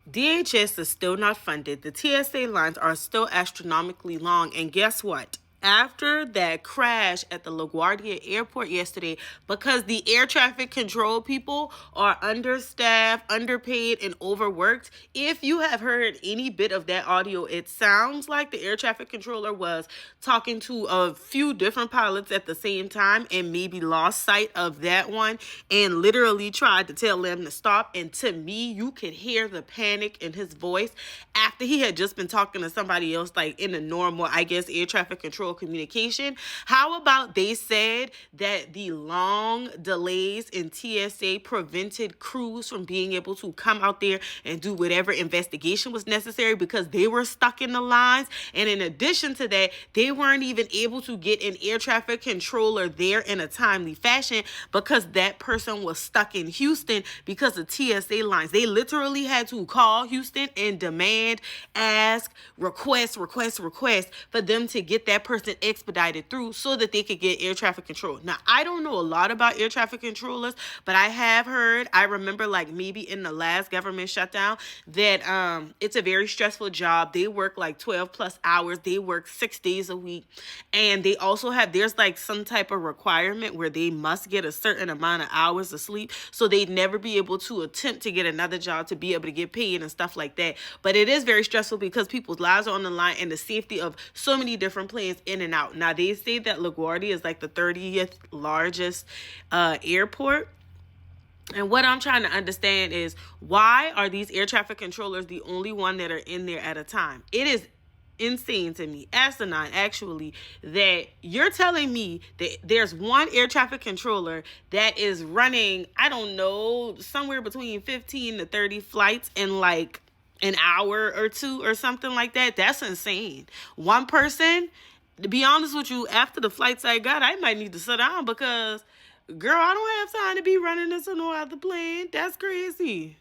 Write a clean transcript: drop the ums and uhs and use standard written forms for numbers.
DHS is still not funded. The TSA lines are still astronomically long. And guess what? After that crash at the LaGuardia airport yesterday, because the air traffic control people are understaffed, underpaid, and overworked, if you have heard any bit of that audio, it sounds like the air traffic controller was talking to a few different pilots at the same time and maybe lost sight of that one and literally tried to tell them to stop. And to me, you could hear the panic in his voice after he had just been talking to somebody else, like in a normal, I guess, air traffic control communication. How about they said that the long delays in TSA prevented crews from being able to come out there and do whatever investigation was necessary because they were stuck in the lines. And in addition to that, they weren't even able to get an air traffic controller there in a timely fashion because that person was stuck in Houston because of TSA lines. They literally had to call Houston and demand, ask, request for them to get that person expedited through so that they could get air traffic control. Now, I don't know a lot about air traffic controllers, but I have heard, I remember like maybe in the last government shutdown that it's a very stressful job. They work like 12 plus hours. They work 6 days a week. And they also have, there's like some type of requirement where they must get a certain amount of hours of sleep. So they'd never be able to attempt to get another job to be able to get paid and stuff like that. But it is very stressful because people's lives are on the line and the safety of so many different planes in and out. Now, they say that LaGuardia is like the 30th largest airport. And what I'm trying to understand is, why are these air traffic controllers the only one that are in there at a time? It is insane to me, asinine actually, that you're telling me that there's one air traffic controller that is running, I don't know, somewhere between 15 to 30 flights in like an hour or two or something like that. That's insane. One person, to be honest with you, after the flights I got, I might need to sit down because, girl, I don't have time to be running this on no other plane. That's crazy.